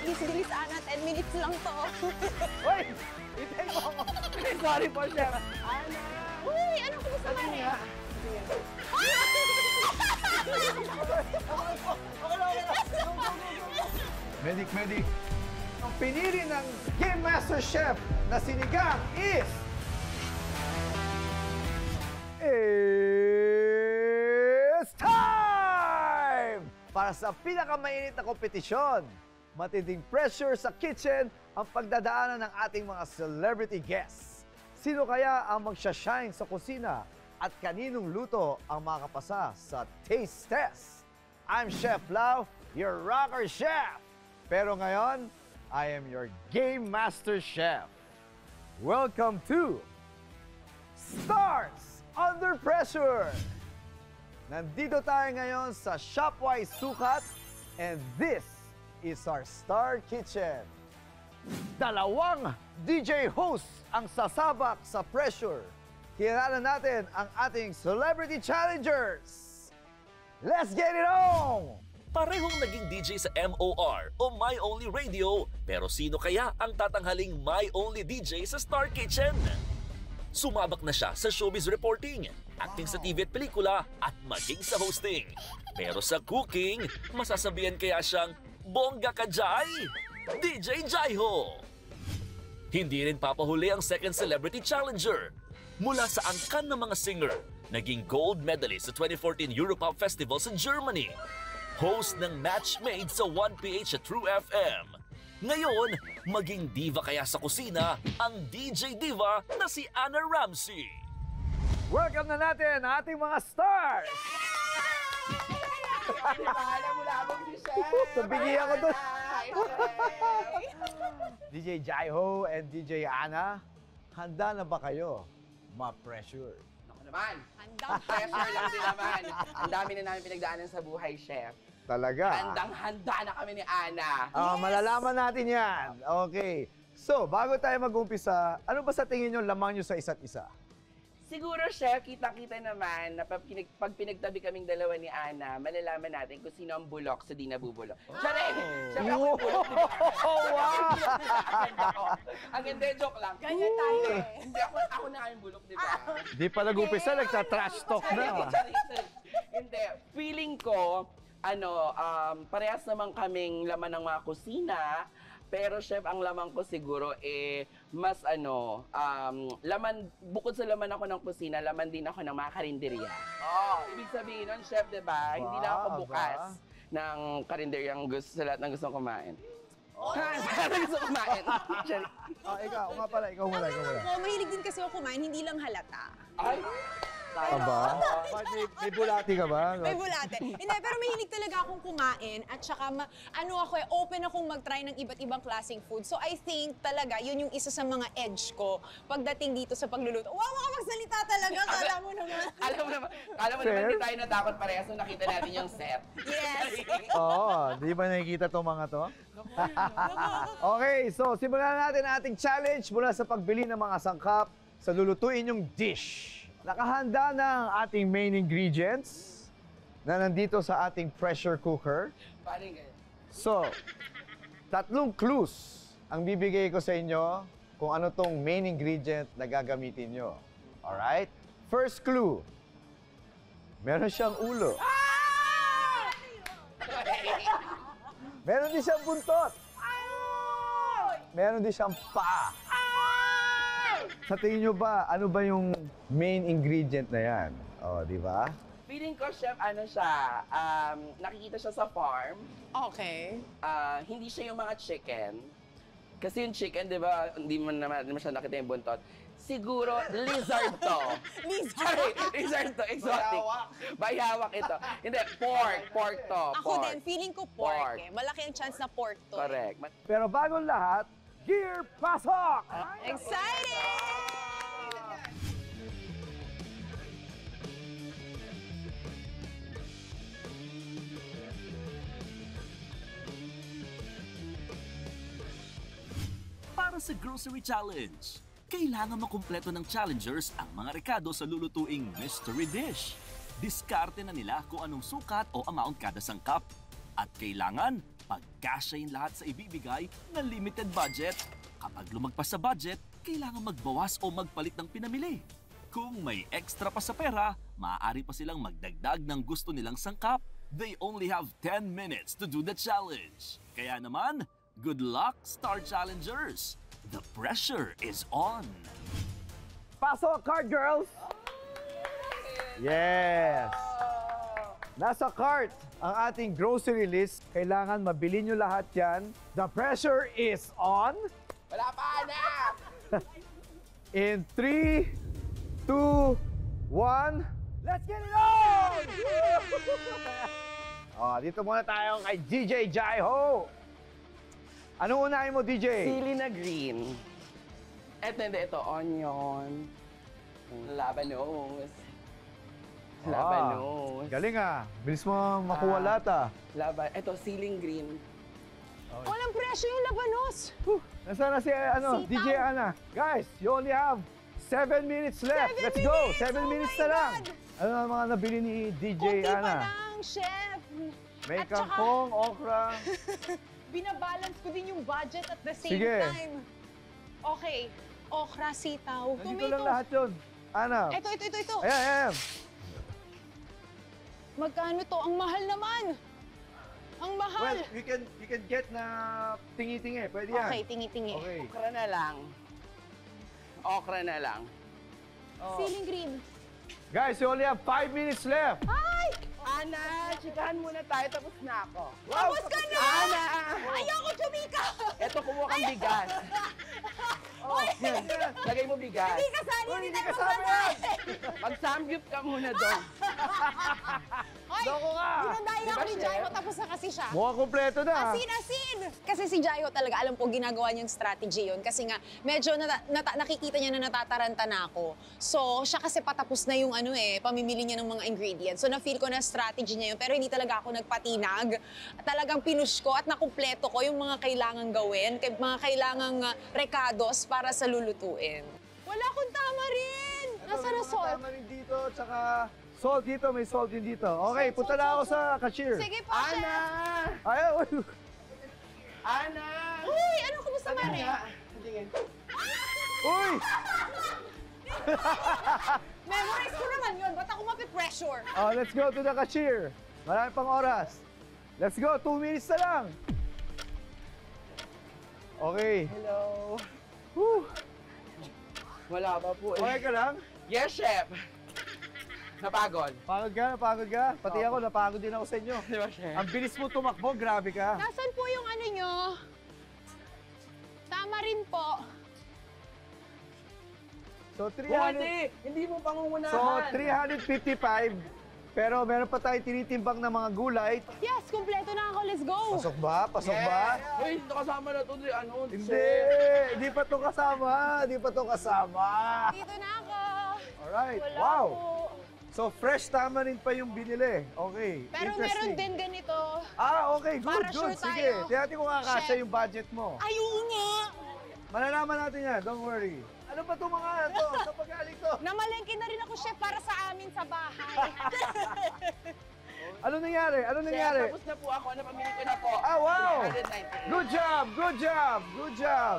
Bilis-bilis, Ana. 10 minutes lang to. Hoy! Itay mo ako. Sorry po, Chef. Ana! Uy, ano ko gusto ka rin? Medic. Ang pinili ng Game Master Chef na sinigang is... It's time! Para sa pinakamainit na kompetisyon, matinding pressure sa kitchen ang pagdadaanan ng ating mga celebrity guests. Sino kaya ang magsha-shine sa kusina at kaninong luto ang makakapasa sa taste test? I'm Chef Lau, your rocker chef. Pero ngayon, I am your Game Master Chef. Welcome to Stars Under Pressure! Nandito tayo ngayon sa Shopwise Sukat and this is our Star Kitchen. Dalawang DJ hosts ang sasabak sa pressure. Kilala natin ang ating Celebrity Challengers. Let's get it on! Parehong naging DJ sa MOR o My Only Radio, pero sino kaya ang tatanghaling My Only DJ sa Star Kitchen? Sumabak na siya sa showbiz reporting, acting sa TV at pelikula at maging sa hosting. Pero sa cooking, masasabihan kaya siyang bongga ka Jai? DJ Jaiho! Hindi rin papahuli ang second celebrity challenger. Mula sa angkan ng mga singer, naging gold medalist sa 2014 Europop Festival sa Germany. Host ng Match Made sa 1PH at True FM. Ngayon, maging diva kaya sa kusina ang DJ diva na si Ana Ramsey. Welcome na natin ang ating mga stars! Alam mo labog si Chef! Nabigyan ako doon. DJ Jaiho and DJ Ana, handa na ba kayo ma-pressure? Ako naman! Handang Pressure lang din naman. Ang dami na namin pinagdaanan sa buhay, Chef. Talaga? Handang-handa na kami ni Ana. Malalaman natin yan. Okay. So, bago tayo mag-umpisa, ano ba sa tingin nyo lamang nyo sa isa't isa? Siguro, Chef, kita-kita naman na pag pinagtabi kaming dalawa ni Ana, malalaman natin kung sino ang bulok sa di nabubulok. Charing! Chef, ako yung bulok, di ba? Oh, wow! Ang hindi, joke lang. Ganyan tayo eh. Hindi, ako na nga yung bulok, di ba? Di pa nag-umpisa, nagta-trash talk na. Hindi, feeling ko, parehas naman kaming laman ng mga kusina, pero Chef, ang laman ko siguro mas laman, bukod sa laman ako ng kusina, laman din ako ng mga karinderya. Ibig sabihin nun, Chef, diba? Hindi na ako bukas ng karinderyang sa lahat ng gustong kumain. Sa lahat ng gustong kumain. Ikaw nga pala, ikaw muna. Mahilig din kasi ako kumain, hindi lang halata. Ay! Aba? May bulati ka ba? May bulate. Hindi, pero mahilig talaga akong kumain at saka open akong mag-try ng iba't ibang klaseng food. So I think talaga, yun yung isa sa mga edge ko pagdating dito sa pagluluto. Wow, makapagsalita talaga, kala mo naman. Alam mo naman, di tayo natakot parehas nung nakita natin yung set. Yes. Di ba nakikita itong mga to? Okay, so simulan natin ang ating challenge mula sa pagbili ng mga sangkap sa lulutuin yung dish. Nakahanda na ang ating main ingredients na nandito sa ating pressure cooker. Paano ganyan? So, 3 clues ang bibigay ko sa inyo kung ano tong main ingredient na gagamitin nyo. Alright? First clue, meron siyang ulo. Meron din siyang buntot. Meron din siyang paa. Sa tingin nyo ba, ano ba yung main ingredient na yan? Di ba? Feeling ko, Chef, nakikita siya sa farm. Okay. Hindi siya yung mga chicken. Kasi yung chicken, di ba, hindi mo siya nakita yung buntot. Siguro, lizard to. Lizard to, exotic. Bayawak ito. Hindi, pork to. Ako din, feeling ko pork eh. Malaki ang chance na pork to. Correct. Pero bagong lahat, gear pasok! Exciting! Para sa Grocery Challenge, kailangan makumpleto ng challengers ang mga rekado sa lulutuing mystery dish. Diskarte na nila kung anong sukat o amount kada sangkap. At kailangan pagkasyahin lahat sa ibibigay na limited budget. Kapag lumagpas sa budget, kailangan magbawas o magpalit ng pinamili. Kung may extra pa sa pera, maaari pa silang magdagdag ng gusto nilang sangkap. They only have 10 minutes to do the challenge. Kaya naman, good luck, Star Challengers! The pressure is on! Pasok, card girls! Yes! Nasa cart ang ating grocery list. Kailangan mabili nyo lahat yan. The pressure is on. Wala pa, anak! In 3, 2, 1, let's get it on! Dito muna tayo kay DJ Jaiho. Anong unahin mo, DJ? Sili na green. Ito, onion. Labanos. Labanos. Galing bilis mo makuha lahat Ito, siling green. Walang presyo yung labanos. Nasaan na si Sitaw. DJ Ana? Guys, you only have 7 minutes left. 7 Let's go! minutes! 7 Oh minutes my na lang. God! Ano ang mga nabili ni DJ Kunti pa Ana? lang, chef. May At saka, kangkong, okra. binabalance ko din yung budget at the same Sige. time. Okay. Okra, sitaw, Nandito lang tomato. lahat yun. Ana. Ito. Ayan. Magkano to? Ang mahal naman. Ang mahal. Well, you can get na tingi-tingi. Pwede yan. Okay, tingi-tingi. Okay. Okra na lang. Okra na lang. Siling green. Guys, you only have 5 minutes left. Ay! Ana, chikahan muna tayo, tapos na ako. Tapos ka na! Ana! Ayoko tumika! Ito, kumuha kang bigas. Yan. Lagay mo bigas. Hindi kasali, Uy, hindi hindi tayo kasama magpapay. Mag-samgyup ka muna doon. Ay, Loko ka! dinadaya Diba, ako ni chef? Jaiho, tapos na kasi siya. Mukhang kompleto na. Asin! Kasi si Jaiho talaga, alam ko, ginagawa niyang strategy yun. Kasi nga, medyo nakikita niya na natataranta na ako. So, siya kasi patapos na yung pamimili niya ng mga ingredients. So, na-feel ko na strategy niya yun. Pero hindi talaga ako nagpatinag. Talagang pinush ko at nakumpleto ko yung mga kailangang gawin, mga kailangang recados para sa lulutuin. Wala akong tamarin! Nasa na salt? Tama rin dito, tsaka salt dito, may salt din dito. Okay, punta na ako sa cashier. Sige po, Ana! chef! Ayaw, Ana! Uy, ano kumusta, Mare? Tingin. uy! Memorize ko naman yun. Ba't ako mapipressure? Let's go to the cashier. Marami pang oras. Let's go, 2 minutes na lang. Okay. Hello. Whew. Wala pa po Okay ka lang? Yes, chef. Napagod. Pagod ka? Napagod ka? Pati ako, napagod din ako sa inyo. Di ba, chef? Ang bilis mo tumakbo, grabe ka. Nasaan po yung ano nyo? Tama rin po. So, Hindi! Hindi mo pangungunahan. So, 355. Pero meron pa tayong tinitimbang na mga gulay. Yes, kumpleto na ako. Let's go. Pasok ba? Pasok ba? Uy, ito kasama na ito. Hindi! Hindi pa to kasama! Hindi pa to kasama! Dito na ako. Alright, Wala wow! po. So, fresh tamarin pa yung binili. Okay, Pero meron interesting. din ganito. Okay, good, Para good. sure Sige, tayo. tingnan natin kung kakasya Chef. yung budget mo. Ayun nga. Malalaman natin yan, don't worry. Ano ba itong mga to? Sa pagaling to? Namalengke na rin ako, chef, para sa amin sa bahay. Ano nangyari? Ano Chef, nangyari? tapos na po ako. Napamili ko na po. Wow! 198. Good job! Good job! Good job!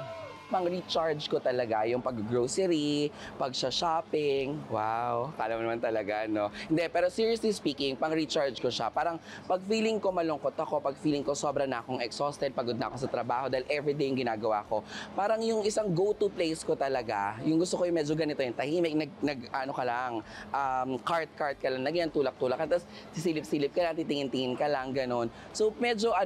Pang-recharge ko talaga yung pag-grocery, pag-shopping. Wow, kala mo naman talaga, no? Hindi, pero seriously speaking, pang-recharge ko siya. Parang pag feeling ko malungkot ako, pag feeling ko sobra na akong exhausted, pagod na ako sa trabaho dahil everyday yung ginagawa ko. Parang yung isang go-to place ko talaga, yung gusto ko yung medyo ganito, yung tahimik, ano ka lang, cart ka lang, nagyan tulak-tulak, tapos sisilip-silip ka lang, titingin-tingin ka lang, ganon. So medyo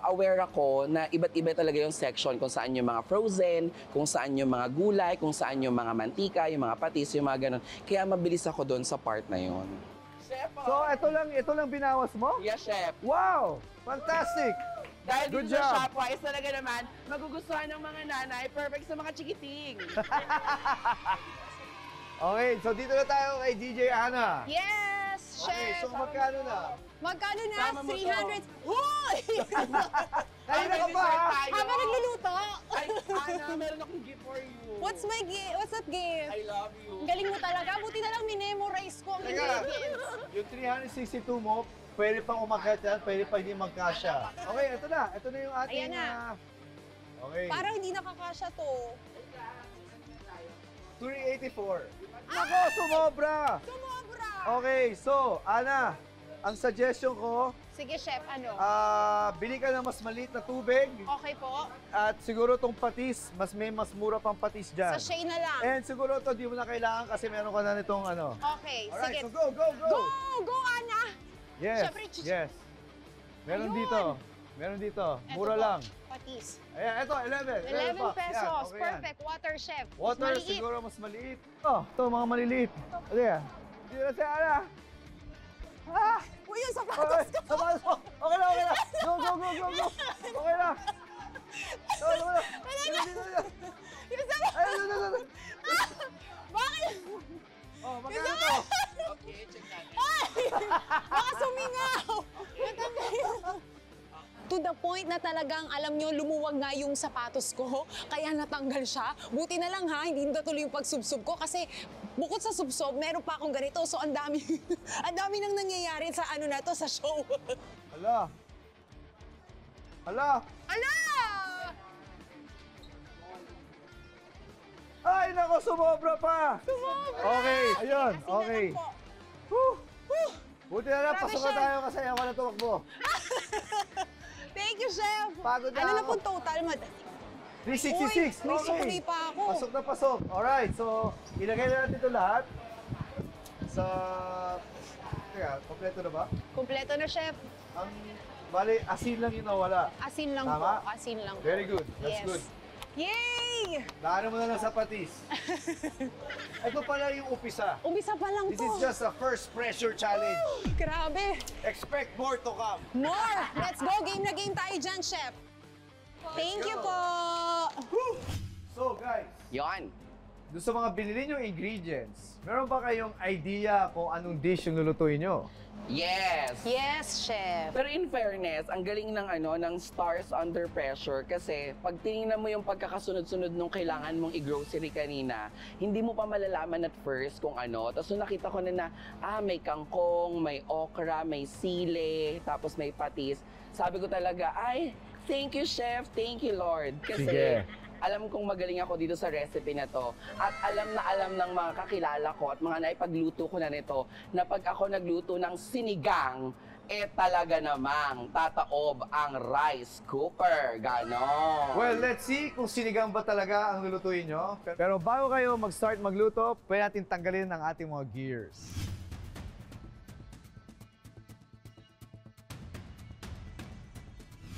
aware ako na iba't iba talaga yung section kung saan yung mga frozen, kung saan yung mga gulay, kung saan yung mga mantika, yung mga patis, yung mga ganun. Kaya mabilis ako doon sa part na yun. Chef, So, ito lang binawas mo? Yes, chef. Wow! Fantastic! Dahil Good dito job. sa Shopwise talaga naman, magugustuhan ng mga nanay, perfect sa mga chikiting. Okay, so dito na tayo kay DJ Ana. Yes, Okay, chef. so magkano na? Magkano na? Sama mo to. 300. Hoy! Kanina ka pa, ha? Habang nagluluto. Ay, Ana, meron akong gift for you. What's that gift? I love you. Ang galing mo talaga. Buti na lang minemorize ko ang Teka, ingredients. yung 362 mo, pwede pang umakyat yan, pwede pa hindi magkasya. Okay, ito na. Ito na yung ating... Ayan na. Okay. Parang hindi nakakasya to. 384. Nako, sumobra! Sumobra! Okay, so, Ana, ang suggestion ko, Sige, chef, ano? bili ka ng mas maliit na tubig Okay po. at siguro tong patis, mas mura pang patis dyan. Sachet na lang. And siguro to di mo na kailangan kasi meron ka na nitong ano. Okay, Alright, sige. so go! Go! Go, Ana! Yes, Siyempre, yes. Meron Ayun. dito. Meron dito. Eto Mura po, lang. Patis. Ayan, ito, 11. 11 bucks. pesos. Yan, okay yan. Perfect. Water, chef. Mas Water, maliit. siguro mas maliit. Ito, mga maliliit. Ano yan? Dito na siya, Ana. Ah! Uy, yung sapatos ko! Sapatos ko! Okay na, okay na! Go, go, go, go, go! Okay na! Go, go, go! Dito, dito, dito! Yung sapatos! Ayun, dito, dito! Bakit? Oh, magkano to? Okay, check natin. Ay! Baka sumingaw! Matanggal yun. To the point na talagang, alam nyo, lumuwag nga yung sapatos ko, kaya natanggal siya. Buti na lang ha, hindi natuloy yung pagsubsob ko kasi bukod sa subsob, meron pa akong ganito. So, ang dami, ang dami nang nangyayari sa ano na to, sa show. Hala! Hala! Ala! Ay, nako, sumobra pa! Sumobra! Okay, ayun, Asin na okay. lang po. Whew. Buti na lang, Grabe pasok na siya. tayo kasi ako na tumakbo. Thank you, chef. Pagod na Ano na ako. po total? 366, Uy, may okay. sukli pa ako. Pasok na pasok. Alright, so ilagay na natin ito lahat sa... Teka, kompleto na ba? Kumpleto na, chef. Ang, bali, asin lang yung nawala. Asin lang Tama? po. Asin lang po. Very good, that's Yes. good. Yay! Daanan mo na lang sa patis. Ito pala yung upisa. Umpisa pa lang This to. is just a first pressure challenge. Grabe. Expect more to come. More! Let's go! Game na game tayo dyan, chef. Thank you go. po. So guys, Yon. doon sa mga binili nyo ingredients, meron ba kayong idea kung anong dish yung lulutuin nyo? Yes! Yes, chef. Pero in fairness, ang galing ng ng stars under pressure kasi pag tinignan mo yung pagkakasunod-sunod nung kailangan mong i-grocery kanina, hindi mo pa malalaman at first kung ano. Tapos nung nakita ko na may kangkong, may okra, may sile, tapos may patis. Sabi ko talaga, ay, thank you, chef. Thank you, Lord. Kasi Sige. alam kong magaling ako dito sa recipe na to. At alam na alam ng mga kakilala ko at mga naipagluto ko na nito na pag ako nagluto ng sinigang, talaga namang tataob ang rice cooker. Ganon. Well, let's see kung sinigang ba talaga ang lulutuin nyo. Pero bago kayo mag-start magluto, pwede natin tanggalin ang ating mga gears.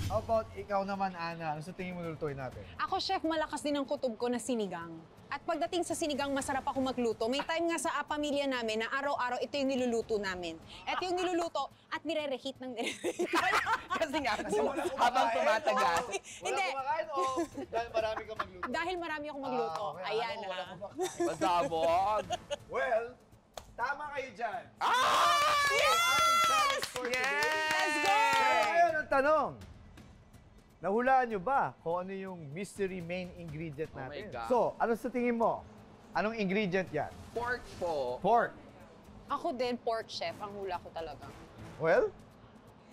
How about ikaw naman, Ana? Ano sa tingin mo lulutuin natin? Ako, chef, malakas din ang kutob ko na sinigang. At pagdating sa sinigang, masarap ako magluto. May time nga sa pamilya namin na araw-araw ito yung niluluto namin. Ito yung niluluto at nire-reheat ng nire-reheat. Kasi nga, habang tumatagal. Hindi. Wala kumakain o dahil marami kang magluto? Dahil marami akong magluto. Okay, Ayan ako, na. wala kumakain. Pasabog. Well, tama kayo dyan. Yes! Ating challenge for today. Let's go! Pero ngayon ang tanong, nahulaan nyo ba kung ano yung mystery main ingredient Oh my natin? God. So, ano sa tingin mo? Anong ingredient yan? Pork po. Pork. Ako din, pork chef. Ang hula ko talaga. Well,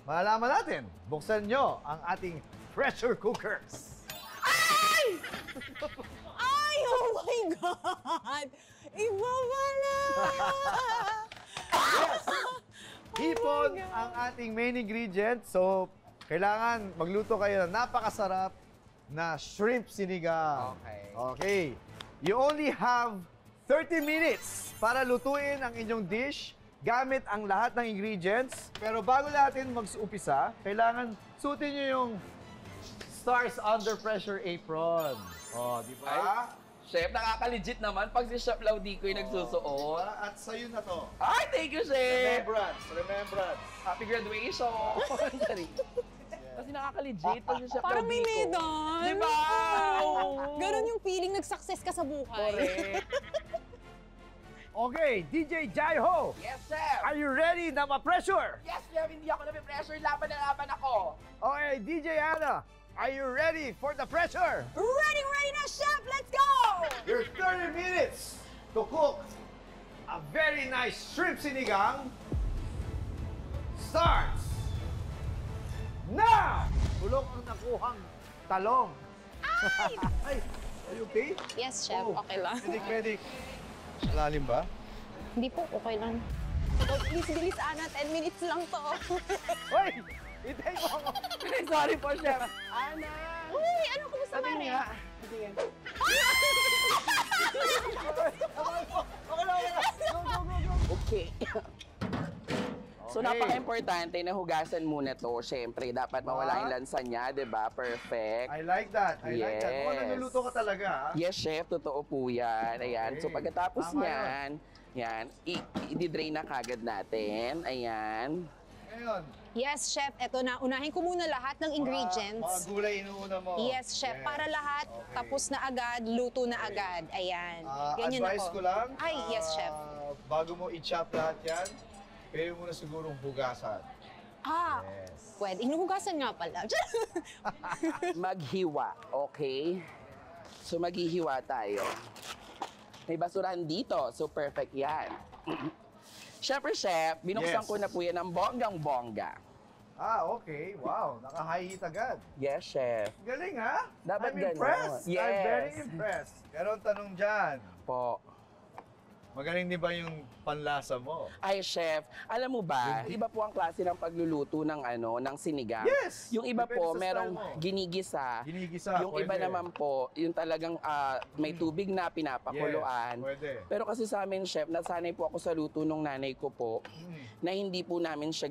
malalaman natin. Buksan nyo ang ating pressure cookers. Ay! Oh my God! Iba pala! Hipon ang ating main ingredient. So, kailangan magluto kayo ng napakasarap na shrimp sinigang. Okay. Okay. You only have 30 minutes para lutuin ang inyong dish gamit ang lahat ng ingredients. Pero bago natin mag-umpisa, kailangan suotin nyo yung Stars Under Pressure apron. Oh, di ba? Ay, chef, nakaka-legit naman pag si Chef Laudi ko yung nagsusuot. At sa'yo na to. Ay, thank you, chef! Remembrance. Happy graduation! Sorry. Kasi nakaka-legit pag si Chef Parang may Laudi ko. medal. Diba? Oo. Ganon yung feeling, nag-success ka sa buhay. Correct. Okay, DJ Jaiho, Yes, chef! are you ready na ma-pressure? Yes, chef! Hindi ako nape-pressure. Laban na laban ako. Okay, DJ Ana, are you ready for the pressure? Ready na, chef! Let's go! Your 30 minutes to cook a very nice shrimp sinigang starts now! Bulok ang nakuhang talong. Ay! Ay, are you okay? Yes, chef. Oh. Okay lang. Medic. Malalim ba? Hindi po, okay lang. Oh, please, bilis, Ana. 10 minutes lang to. Hoy! Itay mo ako. Sorry po, chef. Ana! Uy, ano kumusta Sabi Mare? nga. Tingin. Okay. So, Okay. napaka-importante na hugasan muna to. Siyempre, dapat mawala yung lansa niya, di ba? Perfect. I like that. I like that. Mukhang Yes. nagluluto ka talaga, ha? Yes, chef. Totoo po yan. Ayan. So, Okay. pagkatapos Tama niyan, yan, i-drain na kagad natin. Ayan. Ngayon, Yes, chef. Eto na. Unahin ko muna lahat ng mga ingredients. gulay inuuna mo. Yes, chef. Para lahat, Okay. tapos na agad, luto na agad. Ayan. Ah, Ganyan advice ako. ko lang. Ay, yes, chef. Bago mo i-chop lahat yan, pwede mo na sigurong hugasan. Ah, Yes. pwede. Inuhugasan nga pala. Maghiwa, okay? So, maghihiwa tayo. May basurahan dito, so perfect yan. Siyempre, chef, binuksan Yes. ko na po yan ng bonggang-bongga. Ah, okay. Wow, naka-high heat agad. Yes, chef. Galing, ha? Dapat I'm ganon. impressed. I'm Yes. very impressed. Pero ang tanong dyan, Po. magaling din ba yung panlasa mo? Ay, chef, alam mo ba, iba po ang klase ng pagluluto ng ng sinigang. Yes! Yung iba Depende po, sa merong style mo. ginigisa. Ginigisa, Yung pwede. iba naman po, yung talagang may tubig na pinapakuluan. Yes, pwede. Pero kasi sa amin, chef, nasanay po ako sa luto ng nanay ko po, na hindi po namin siya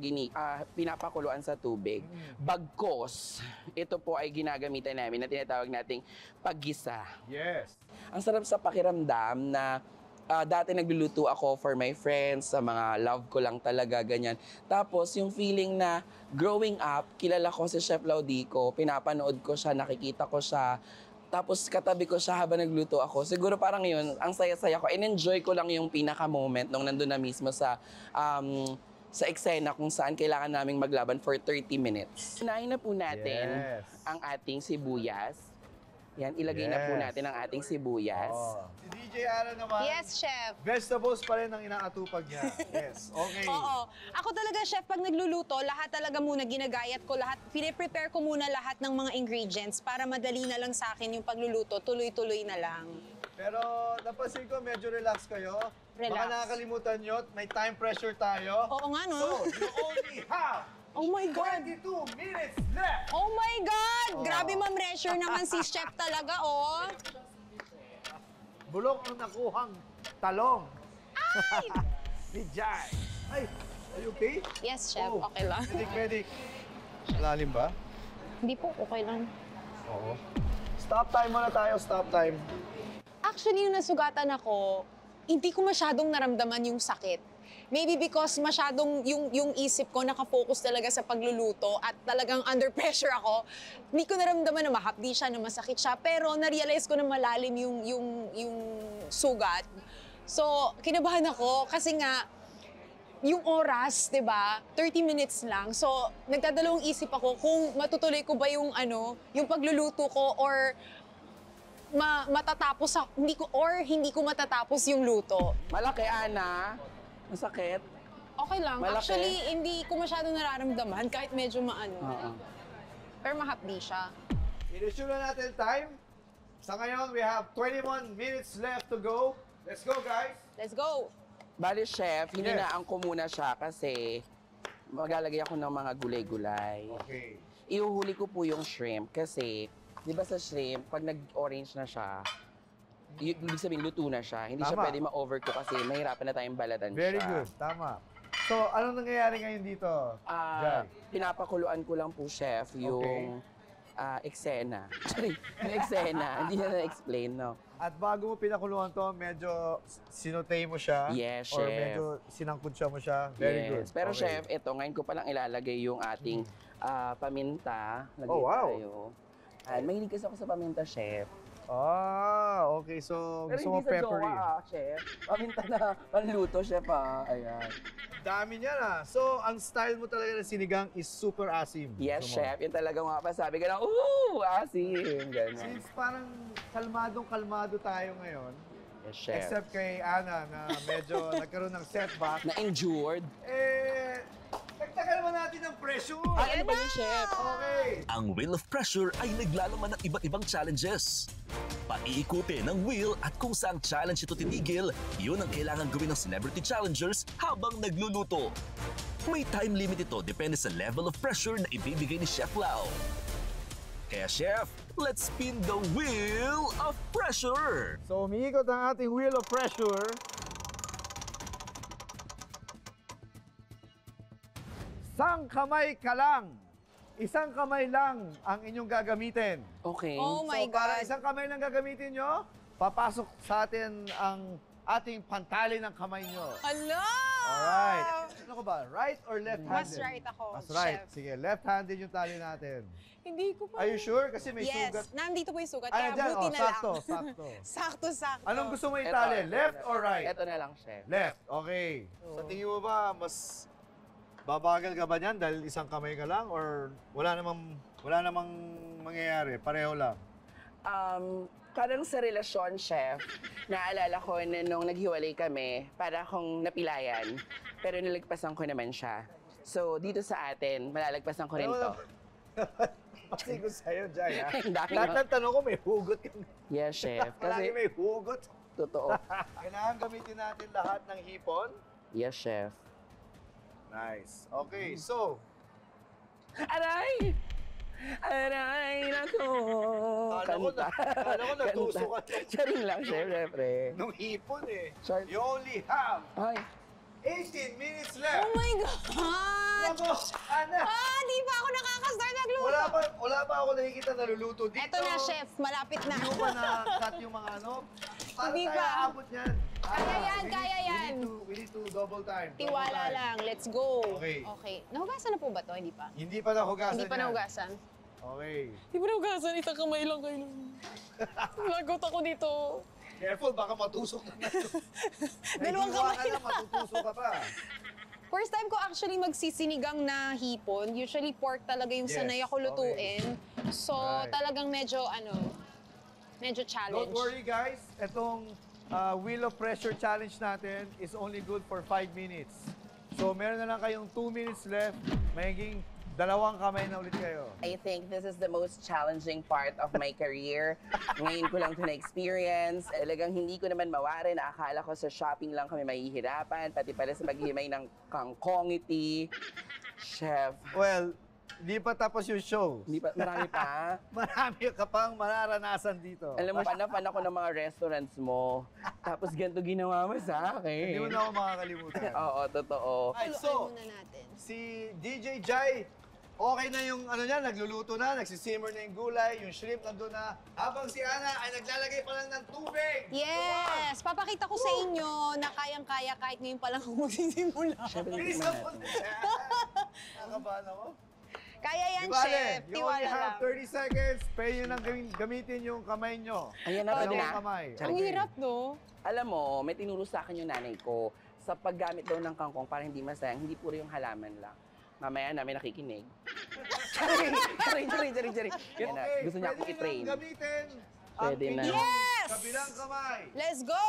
pinapakuluan sa tubig. Bagkos, ito po ay ginagamitan namin na tinatawag nating paggisa. Yes. Ang sarap sa pakiramdam na dati nagluluto ako for my friends, sa mga love ko lang talaga, ganyan. Tapos yung feeling na growing up, kilala ko si Chef Laudico, pinapanood ko siya, nakikita ko siya, tapos katabi ko siya habang nagluto ako. Siguro parang yun, ang saya-saya ko. And-enjoy ko lang yung pinaka-moment nung nandun na mismo sa eksena kung saan kailangan naming maglaban for 30 minutes. Unahin na po natin Yes. ang ating sibuyas. Yan, ilagay na po Yes. natin ang ating sibuyas. Oh. Si DJ Ara naman, Yes, chef. vegetables pa rin ang inaatupag niya. Yes, okay. Oo. Ako talaga, chef, pag nagluluto, lahat talaga muna ginagayat ko lahat. Pine-prepare ko muna lahat ng mga ingredients para madali na lang sa akin yung pagluluto. Tuloy-tuloy na lang. Pero napansin ko, medyo relax kayo. Relax. Baka nakakalimutan nyo, may time pressure tayo. Oo nga, no? So, you only have Oh my God! 22 minutes left! Oh my God! Oh. Grabe ma-pressure naman si chef talaga, oh. Bulok ang nakuhang talong. Ay! Ni Jai. Ay, are you okay? Yes, chef. Oh. Okay lang. Medic. Malalim ba? Hindi po, okay lang. Oo. Stop time muna tayo, stop time. Actually, yung nasugatan ako, hindi ko masyadong naramdaman yung sakit. Maybe because masyadong yung isip ko nakafocus talaga sa pagluluto at talagang under pressure ako. Hindi ko naramdaman na mahapdi siya, na masakit siya. Pero na-realize ko na malalim yung sugat. So, kinabahan ako kasi nga, yung oras, 'di ba? 30 minutes lang. So, nagdadalawang isip ako kung matutuloy ko ba yung yung pagluluto ko or matatapos ako, hindi ko matatapos yung luto. Malaki, Ana. Masakit. Okay lang. Malaki. Actually, hindi ko masyado nararamdaman kahit medyo maano. Oo. Pero mahapdi siya. In-issue na natin time. Sa ngayon, we have 21 minutes left to go. Let's go, guys. Let's go! Bali, chef, Yes. hininaan ko muna siya kasi maglalagay ako ng mga gulay-gulay. Okay. Ihuhuli ko po yung shrimp kasi, di ba sa shrimp, pag nag-orange na siya, ibig sabihin, luto na siya. Hindi siya Tama. pwede ma-overcook kasi mahirapan na tayong balatan Very siya. good. Tama. So, anong nangyayari ngayon dito, Jai? Pinapakuluan ko lang po, chef, yung eksena. Sorry, yung eksena. Hindi na na-explain, no? At bago mo pinakuluan to, medyo sinotay mo siya? Yes, Or chef. medyo sinangkunsya mo siya? Very good. Pero Okay. chef, ito, ngayon ko palang ilalagay yung ating paminta. Lagay Oh, wow. tayo. Mahilig kasi ako sa paminta, chef. Ah, okay. So, gusto mo peppery. chef. Paminta na panluto, chef, Ayan. Dami niya na. So, ang style mo talaga ng sinigang is super asim. Yes, Gusto mo? chef. Yung talaga mga pasabi ka na, ooh, asim. Ganun. Since parang kalmadong-kalmado tayo ngayon, Yes, chef. except kay Ana na medyo nagkaroon ng setback, Na-endured. eh, dagdagan naman Pressure! Ay, ano ba yun, chef? Okay. Ang Wheel of Pressure ay naglalaman ng iba't ibang challenges. Paiikutin ng wheel at kung saang challenge ito titigil, yun ang kailangan gawin ng celebrity challengers habang nagluluto. May time limit ito depende sa level of pressure na ibibigay ni Chef Lau. Kaya Chef, let's spin the Wheel of Pressure! So, umiikot ang ating Wheel of Pressure. Isang kamay ka lang. Isang kamay lang ang inyong gagamitin. Okay. Oh my So, para God. isang kamay lang gagamitin nyo, papasok sa atin ang ating pantali ng kamay nyo. Hala! Alright. Ano ko ba? Right or left-handed? Mas right ako, Mas right. chef. Sige, left-handed yung tali natin. Hindi ko pa. Are you sure? Kasi may Yes, sugat. nandito po yung sugat. Ano Kaya dyan? buti Oh, na sakto, lang. sakto. Sakto-sakto. Anong gusto mo itali? Left or right? Ito na lang, chef. Left. Okay. Sa tingin mo ba, mas babagal ka ba niyan dahil isang kamay ka lang? Or wala namang mangyayari? Pareho lang? Parang sa relasyon, chef, naalala ko na nung naghiwalay kami, para akong napilayan, pero nilagpasan ko naman siya. So, dito sa atin, malalagpasan ko rin to. Kasi ko sa'yo, Jai, ha? Ang dami, Lahat no? ng tanong ko may hugot yun. Yes, chef. Palagi Kasi, may hugot. totoo. Kailangan gamitin natin lahat ng hipon. Yes, chef. Nice. Okay, so, Aray! Aray na to! Kala ko natuso ka. Charing lang, chef, syempre. nung hipon eh. Sorry. You only have Ay, 18 minutes Oh left. my God! Nako, Ana! Di pa ako nakaka-start magluto. Wala pa ako nakikita naluluto dito. Eto na, chef. Malapit na. Hindi mo pa na-cut yung mga ano? Paano Hindi tayo pa. aabot yan? Kaya yan, kaya yan. We need to double time. Tiwala lang. Let's go. Okay. Nahugasan na po ba to? Hindi pa. Hindi pa nahugasan Hindi pa yan. nahugasan. Okay. Hindi pa nahugasan. Isang kamay lang kayo. Lagot ako dito. Careful, baka matusok na. Dalawang Naihiwa kamay ka na, matutusok ka pa. First time ko actually magsisinigang na hipon. Usually pork talaga yung Yes, sanay ako lutuin. So Right. talagang medyo challenge. Don't worry guys, itong Wheel of Pressure challenge natin is only good for 5 minutes. So meron na lang kayong 2 minutes left, magiging 2 kamay na ulit kayo. I think this is the most challenging part of my career. Ngayon ko lang ito na-experience. Talagang hindi ko naman mawari. Naakala ko sa shopping lang kami mahihirapan. Pati pala sa maghihimay ng kangkongiti. Chef, Well, hindi pa tapos yung show. hindi pa, marami pa. Marami ka pang mararanasan dito. Alam mo, pan ako ng mga restaurants mo. Tapos ganito ginawa mo sa akin. Hindi mo na ako makakalimutan. Oo, totoo. Alright, Tuluan so, muna natin. si DJ Jai, okay na yung ano niya, nagluluto na, nagsisimmer na yung gulay, yung shrimp nandun na. Habang si Ana ay naglalagay pa lang ng tubig. Yes! Papakita ko sa inyo na kayang-kaya kahit ngayon pa lang ako magsisimula. Siyempre, Bilis tingnan na po. natin. Nakabahan ako. Kaya yan, Di bale, chef. you Tiwala only have lang. 30 seconds. Pwede nyo nang gamitin yung kamay nyo. Ayan na, pwede Dalawang na. kamay. Ang hirap, no? Alam mo, may tinuro sa akin yung nanay ko sa paggamit daw ng kangkong para hindi masayang, hindi puro yung halaman lang. Mamaya na may nakikinig. Charing. Yan na, gusto niya akong pwede i-train. nyo nang gamitin ang Pwede na. inyong Yes! kabilang kamay. Let's go!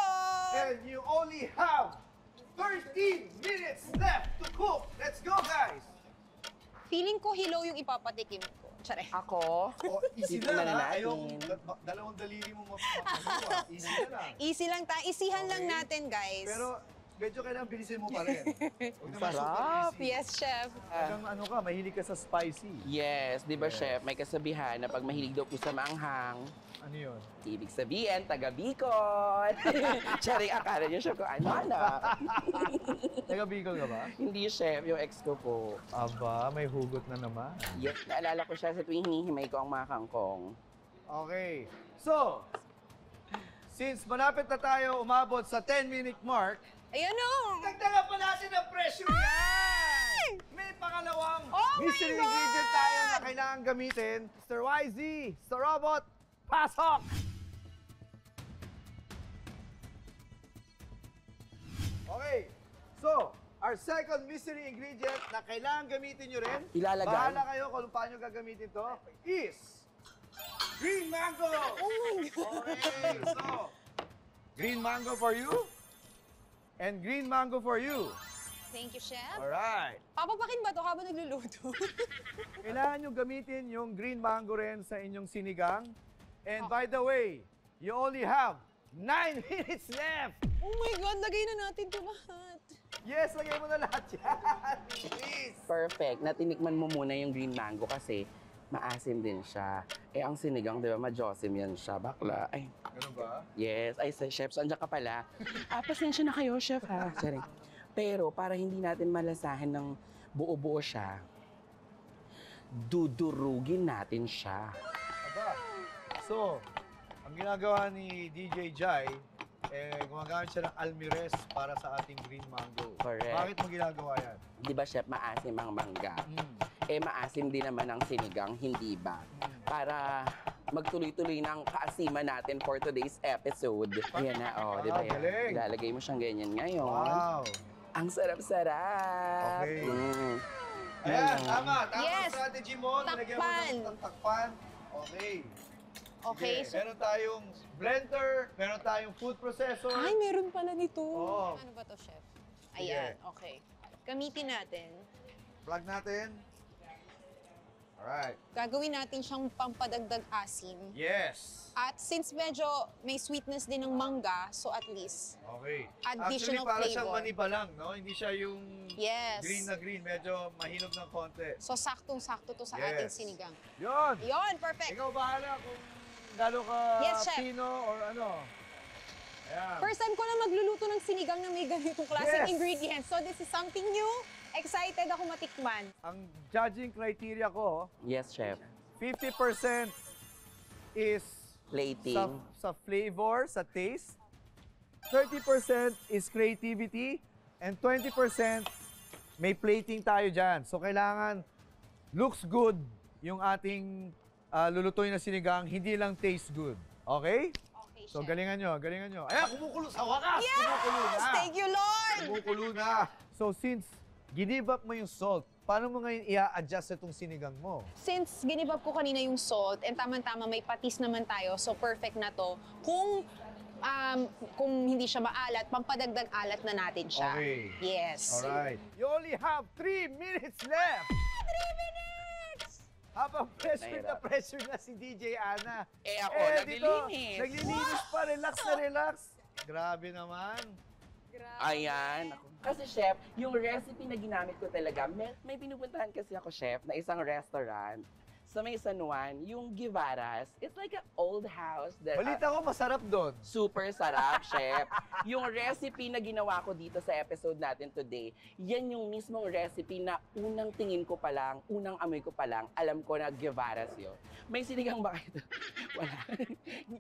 And you only have 13 minutes left to cook. Let's go, guys! Feeling ko hilaw yung ipapatikim ko. Tsare. Ako, Oh, easy Dito na na ha. natin. Ayong dalawang daliri mo mapagawa. Easy na lang. Easy lang tayo. Isihan lang Okay. natin, guys. Pero medyo kailangan bilisin mo pa rin. Huwag naman Sarap. super easy. Yes, chef. Hanggang ano ka, mahilig ka sa spicy. yes, di ba chef, may kasabihan na pag mahilig daw po sa maanghang, Ano yun? ibig sabihin, taga Bicol. Charing, akala niyo chef ko, ano anak? Taga Bicol ka ba? Hindi chef, yung ex ko po. Aba, may hugot na naman. Yes, naalala ko siya sa tuwing hinihimay ko ang mga kangkong. Okay. So, since malapit na tayo umabot sa 10-minute mark, Ayan o! dagdagan pa natin ang pressure yan! May pangalawang Oh my mystery God! ingredient tayo na kailangan gamitin. Mr. YZ, Mr. Robot, pasok! Okay, so, our second mystery ingredient na kailangan gamitin nyo rin, Ilalagay. bahala kayo kung paano gagamitin to, is green mango! Oh my God! Okay, so, green mango for you, and green mango for you. Thank you, Chef. Alright. Papapakin ba to habang nagluluto? Kailangan nyo gamitin yung green mango rin sa inyong sinigang. And by the way, you only have 9 minutes left! Oh my God, lagay na natin ito lahat. Yes, lagay mo na lahat yan! Please! Perfect. Natinikman mo muna yung green mango kasi maasim din siya. Eh, ang sinigang, di ba, ma-josim yan siya. Bakla. Ay, Ganun ba? yes. Ay, chef, andyan ka pala. Pasensya na kayo, chef, ha? Sorry. Pero, para hindi natin malasahan ng buo-buo siya, dudurugin natin siya. Aba. So, ang ginagawa ni DJ Jai, gumagamit siya ng almirez para sa ating green mango. Correct. Bakit mo ginagawa yan? Di ba, chef, maasim ang mangga? Eh, maasim din naman ang sinigang, hindi ba? Para magtuloy-tuloy ng kaasiman natin for today's episode. Ayan na, oh, di ba Wow, yan? galing. Ilalagay mo siyang ganyan ngayon. Wow! Ang sarap-sarap. Okay. Ayan. Ayan, tama. Tama Yes. ang strategy mo. Nilagyan mo Takpan. ng takpan. Okay. Okay, Sige, meron tayong blender, meron tayong food processor. Ay, meron pala nito. Oo. Ano ba to, Chef? Ayan, okay. Gamitin natin. Plug natin. Alright. Gagawin natin siyang pampadagdag asim. Yes. At since medyo may sweetness din ng mangga, so at least, Okay. Additional Actually, para siyang flavor. maniba lang, no? Hindi siya yung yes. green na green. Medyo mahinog ng konti. So saktong-sakto to sa Yes. ating sinigang. Yun! Yon, perfect. Ikaw bahala kung gano'n ka Yes, chef. pino or ano. Ayan. First time ko na magluluto ng sinigang na may ganitong klaseng Yes. ingredients. So this is something new. Excited ako matikman. Ang judging criteria ko, Yes, chef. 50% is Plating. sa flavor, sa taste. 30% is creativity. And 20% may plating tayo dyan. So kailangan looks good yung ating lulutuin na sinigang, hindi lang taste good. Okay? Okay, So Chef. galingan nyo, galingan nyo. Ayan, kumukulo sa wakas! Yes! Kumukulo na! Thank you, Lord! Kumukulo na! So since give up mo yung salt, paano mo ngayon i-adjust itong sinigang mo? Since ginibab ko kanina yung salt, and tama-tama may patis naman tayo, so perfect na to. Kung hindi siya maalat, pampadagdag alat na natin siya. Okay. Yes. Alright. You only have 3 minutes left! 3 minutes! Habang pressure na Nahirap. pressure na si DJ Ana. Eh, ako, dito, naglilinis. naglilinis pa, relax na relax. Grabe naman. Grabe. Ayan. Kasi, chef, yung recipe na ginamit ko talaga, may pinupuntahan kasi ako, chef, na isang restaurant sa may San Juan, yung Guevaras. It's like an old house that Balita ko, masarap doon. super sarap, chef. Yung recipe na ginawa ko dito sa episode natin today, yan yung mismong recipe na unang tingin ko pa lang, unang amoy ko pa lang, alam ko na Guevaras yun. May sinigang ba kayo? Wala.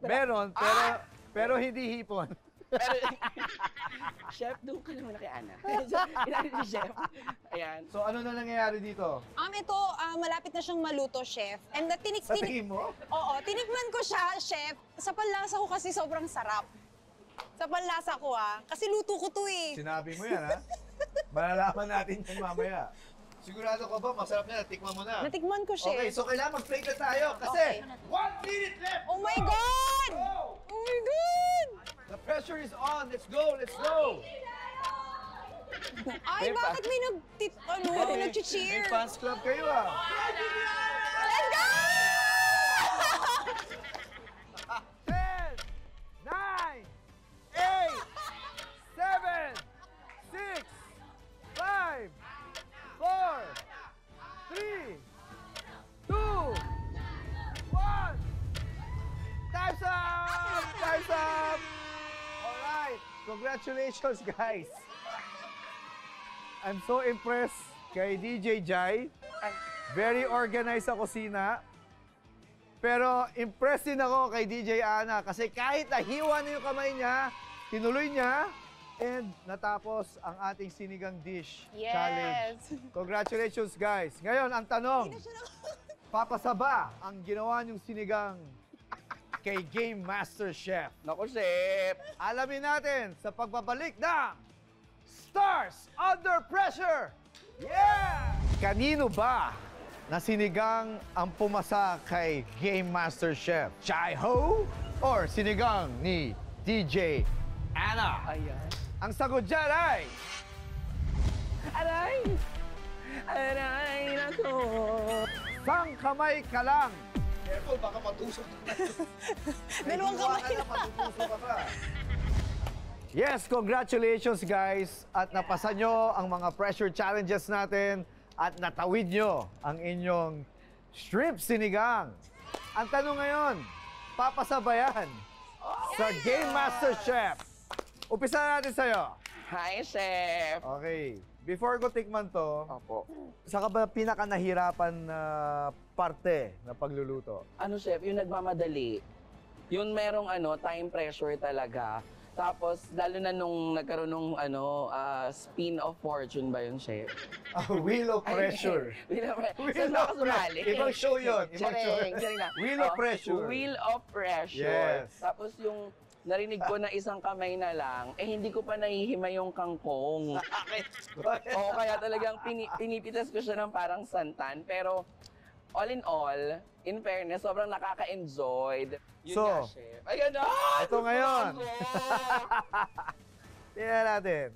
Meron, pero hindi hipon. Pero, chef, doon ka naman na kay Ana. Inano si chef. Ayan. So ano na nangyayari dito? Ito, malapit na siyang maluto, chef. And Sa tingin mo? Oo, tinikman ko siya, chef. Sa panlasa ko kasi sobrang sarap. Sa panlasa ko, kasi luto ko to eh. Sinabi mo yan, ha? Malalaman natin yan mamaya. Sigurado ka ba? Masarap na, tikman mo na. Natikman ko, chef. Okay, so kailangan mag-plate na tayo kasi Okay. 1 minute left! Oh my God! Go! Oh my God! The pressure is on. Let's go, let's go! Ay, Diba? bakit may nag-cheer? May fans club kayo, ah. Let's go! 10, 9, 8, 7, 6, 5, 4, 3, 2, 1. Time's up! Time's up! Alright, congratulations guys. I'm so impressed kay DJ Jai. Very organized sa kusina. Pero impressed din ako kay DJ Ana kasi kahit nahiwa na yung kamay niya, tinuloy niya, and natapos ang ating sinigang dish challenge. Congratulations guys. Ngayon, ang tanong, papasaba ang ginawa niyong sinigang kay Game Master Chef. Naku, chef. Alamin natin sa pagbabalik ng Stars Under Pressure! Yeah! Kanino ba na sinigang ang pumasa kay Game Master Chef? Chai Ho or sinigang ni DJ Ana? Ayan. Ang sagot dyan ay... Aray! Aray na to! Sang kamay ka lang. Careful, baka matusok. Dalawang kamay na. Matutusok ka pa. Yes, congratulations guys. At napasa nyo ang mga pressure challenges natin at natawid nyo ang inyong shrimp sinigang. Ang tanong ngayon, papasabayan sa Game Master Chef. Umpisa natin sa'yo. Hi, Chef! Okay, before ko tikman to, Opo. saan ka ba pinaka nahirapan na parte na pagluluto? Ano, Chef, yung nagmamadali. Yung merong time pressure talaga. Tapos, lalo na nung nagkaroon ng spin of fortune ba yun, Chef? Wheel of Pressure. Wheel of Pressure. Wheel Saan of ako sumali? Ibang show yun. Ibang show. Charing, charing na. Wheel of Pressure. Wheel of Pressure. Yes. Tapos yung narinig ko na isang kamay na lang, hindi ko pa nahihima yung kangkong. Oo, kaya talagang pinipitas ko siya ng parang santan. Pero all in all, in fairness, sobrang nakaka-enjoy. Yun So, nga, Chef. Ayan na! ito ngayon. Ako! Tingnan natin.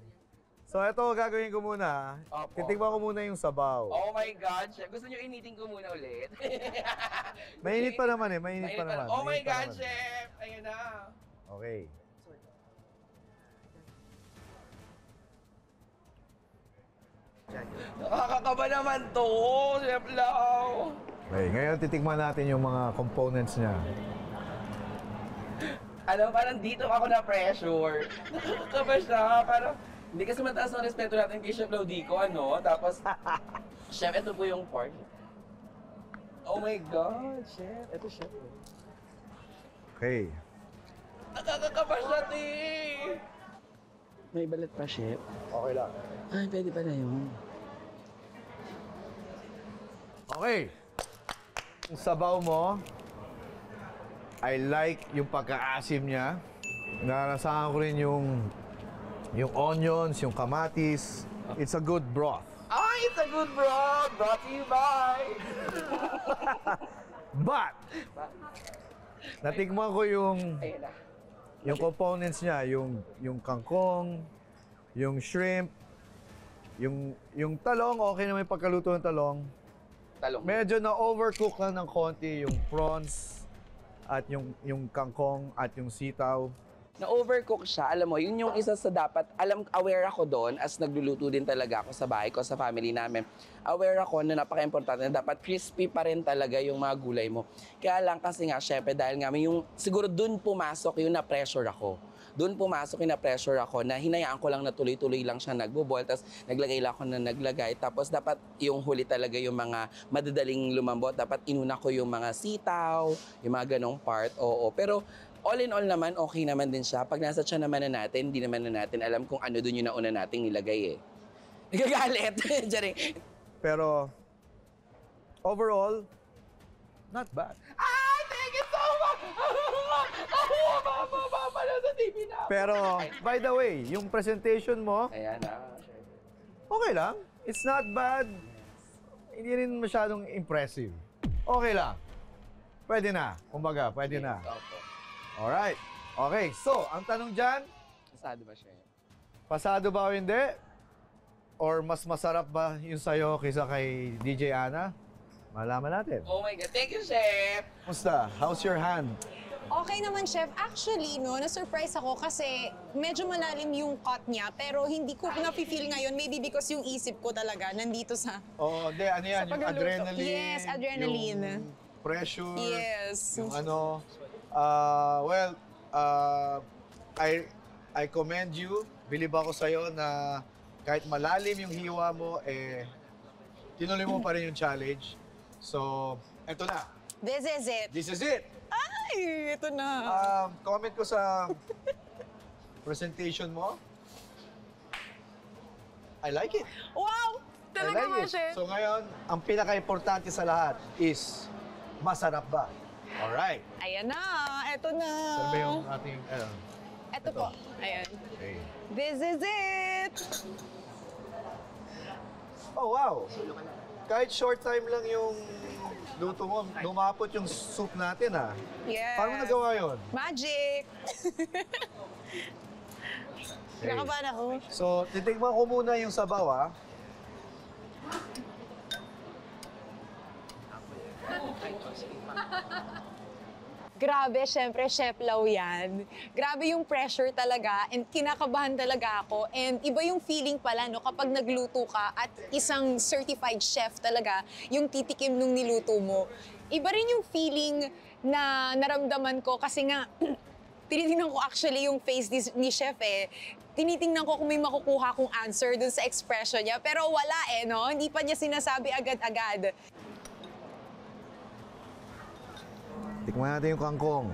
So, ito gagawin ko muna. Opo. Titignan ko muna yung sabaw. Oh my God, Chef. Gusto niyo initin ko muna ulit? Mainit pa naman eh. Mainit pa naman. Oh my Mainit pa God, naman. Chef! Ayan na. Okay. Nakakakaba naman to, Chef Lau. Okay, ngayon titignan natin yung mga components niya. Parang dito ako na pressure. Nakakakaba siya, parang hindi kasi mataas ang respeto natin kay Chef Laudico, Tapos, Chef, ito po yung pork. Oh my God, Chef. Ito, Chef. Okay. Nakakakaba siya, ti. May balat pa, Chef. Okay lang. Ay, pwede pala yun. Okay. Yung sabaw mo, I like yung pagka-asim niya. Narasahan ko rin yung onions, yung kamatis. It's a good broth. It's a good broth brought to you by... But, natikman ko Ayun na. yung components niya, yung kangkong, yung shrimp, yung talong, okay na may pagkaluto ng talong. Talong. Medyo na-overcook lang ng konti yung prawns at yung kangkong at yung sitaw. Na-overcook siya, alam mo, yun yung isa sa dapat, aware ako doon, as nagluluto din talaga ako sa bahay ko, sa family namin. Aware ako na napaka-importante na dapat crispy pa rin talaga yung mga gulay mo. Kaya lang kasi nga, syempre, dahil nga, siguro doon pumasok yung na-pressure ako. Doon pumasok yung na-pressure ako na hinayaan ko lang na tuloy-tuloy lang siya nagbo-boil, tapos naglagay lang ako na naglagay. Tapos dapat yung huli talaga yung mga madadaling lumambot. Dapat inuna ko yung mga sitaw, yung mga ganong part, oo. Pero all in all naman, okay naman din siya. Pag nasa tiyan naman na natin, hindi naman na natin alam kung ano doon yung nauna nating nilagay eh. Nagagalit. Diyan. Pero, overall, not bad. Ay, thank you so much! Mama, nasa TV na. Pero, by the way, yung presentation mo, Ayan na. okay lang. It's not bad. Hindi rin masyadong impressive. Okay lang. Pwede na. Kumbaga, pwede na. Opo. Alright. Okay, so, ang tanong dyan, Masado ba siya? pasado ba o hindi? Or mas masarap ba yung sa'yo kaysa kay DJ Ana? Malaman natin. Oh my God, thank you, Chef! Musta? How's your hand? Okay naman, Chef. Actually, na-surprise ako kasi medyo malalim yung cut niya, pero hindi ko na-feel ngayon. Maybe because yung isip ko talaga nandito sa... Oh, hindi. Ano yan? Sa Yung pagluluto. adrenaline. Yes, adrenaline. Yung pressure. Yes. Yung ano. I commend you. Bilib ako sa'yo na kahit malalim yung hiwa mo, tinuloy mo pa rin yung challenge. So, eto na. This is it. This is it. Ay, ito na. Comment ko sa presentation mo. I like it. Wow! I Talaga like ba, it. Chef? So ngayon, ang pinaka-importante sa lahat is, masarap ba? Alright. Ayan na. Ito na. Saan ba yung ating, Ito po. Ayan. okay. This is it. Oh, wow. Kahit short time lang yung luto mo, lumapot yung soup natin, ah. Yes. Paano mo nagawa yun? Magic. Kinakabahan ako. So, titigman ko muna yung sabaw, ah. Grabe, syempre, Chef Lau yan. Grabe yung pressure talaga and kinakabahan talaga ako. And iba yung feeling pala, no, kapag nagluto ka at isang certified chef talaga yung titikim nung niluto mo. Iba rin yung feeling na naramdaman ko kasi nga, tinitingnan ko actually yung face ni Chef eh. Tinitingnan ko kung may makukuha kong answer dun sa expression niya. Pero wala eh, no? Hindi pa niya sinasabi agad-agad. Tikman natin yung kangkong.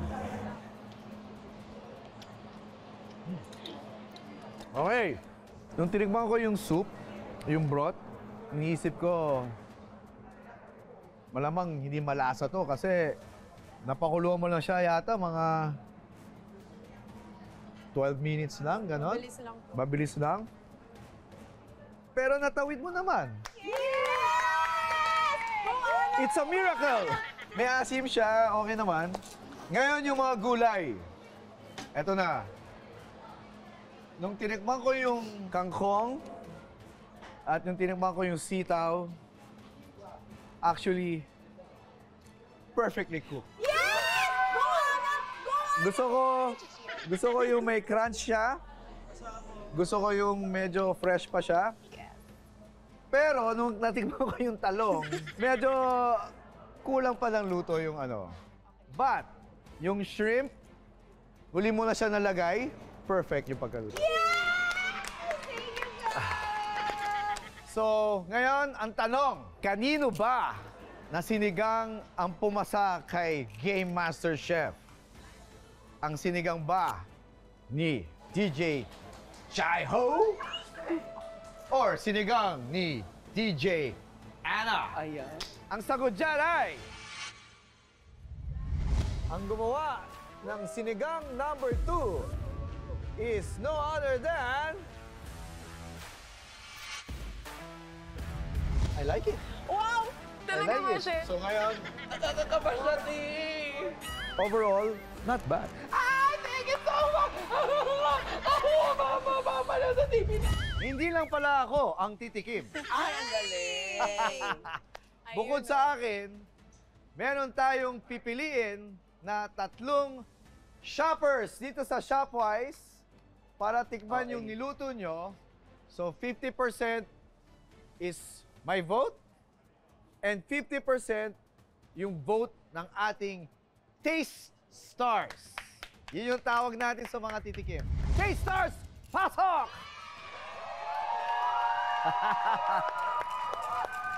Okay. Nung tinikman ko yung soup, yung broth, iniisip ko, malamang hindi malasa to kasi napakuluan mo lang siya yata mga 12 minutes lang, ganon? Mabilis lang po. Mabilis lang. Pero natawid mo naman. It's a miracle! May asim siya, okay naman. Ngayon yung mga gulay. Eto na. Nung tinikman ko yung kangkong at nung tinikman ko yung sitaw, actually, perfectly cooked. Gusto ko yung may crunch siya. Gusto ko yung medyo fresh pa siya. Pero nung natikman ko yung talong, medyo kulang pa ng luto yung ano. But, yung shrimp, huli mo na siya nalagay, perfect yung pagkaluto. So, ngayon, ang tanong, kanino ba na sinigang ang pumasa kay Game Master Chef? Ang sinigang ba ni DJ Chai Ho? Or sinigang ni DJ Anna? Ayan. Ang sagot dyan ay... Ang gumawa ng sinigang number 2 is no other than... I like it. Wow! Talaga ba, Chef? So ngayon, Nakakakabash natin! overall, not bad. Ay, thank you so much! Mama na sa TV na. Hindi lang pala ako ang titikim. Ay, ang galing! Bukod sa akin, meron tayong pipiliin na 3 shoppers dito sa Shopwise para tikman yung niluto nyo. So 50% is my vote and 50% yung vote ng ating Taste Stars. Yun yung tawag natin sa mga titikim. Taste Stars, pasok!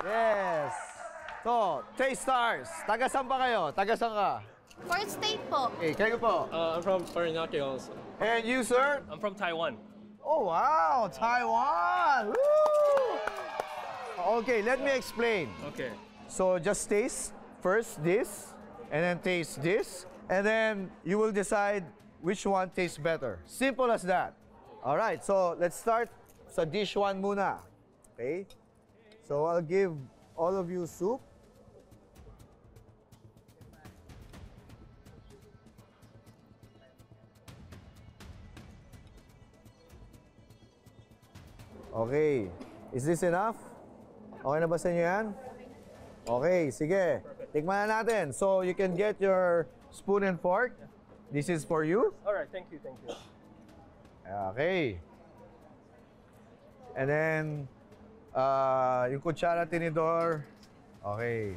Yes. So, Taste Stars. Taga saan ba kayo? Taga saan ka? Fourth state po. Eh, kayo po. I'm from Paranaque also. And you, sir? I'm from Taiwan. Oh, wow! Taiwan! Woo! Okay, let me explain. Okay. So, just taste first this, and then taste this, and then you will decide which one tastes better. Simple as that. All right, so let's start sa dish 1 muna. Okay? So, I'll give all of you soup. Okay. Is this enough? Okay na ba sa inyo yan? Okay, sige. Tikman na natin. So, you can get your spoon and fork. This is for you. All right. Thank you. Thank you. Okay. And then, yung kutsara tinidor. Okay.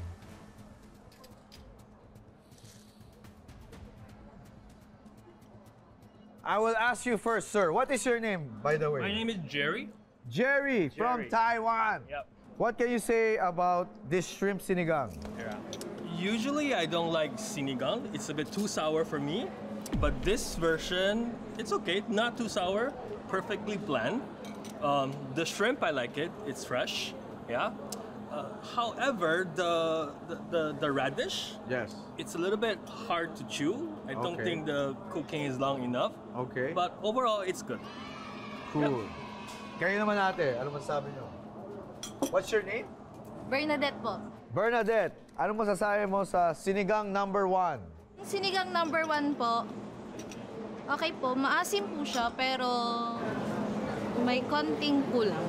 I will ask you first, sir. What is your name, by the way? My name is Jerry. Jerry, from Jerry. Taiwan. Yep. What can you say about this shrimp sinigang? Yeah. Usually I don't like sinigang. It's a bit too sour for me. But this version, it's okay. Not too sour. Perfectly bland. The shrimp, I like it. It's fresh. Yeah. However, the radish, Yes. it's a little bit hard to chew. I don't Okay. think the cooking is long enough. Okay. But overall, it's good. Cool. Kayo naman ate, ano masasabi nyo? What's your name? Bernadette po. Bernadette, ano masasabi mo sa sinigang number 1? Yung sinigang number 1 po, okay po, maasim po siya, pero may konting kulang.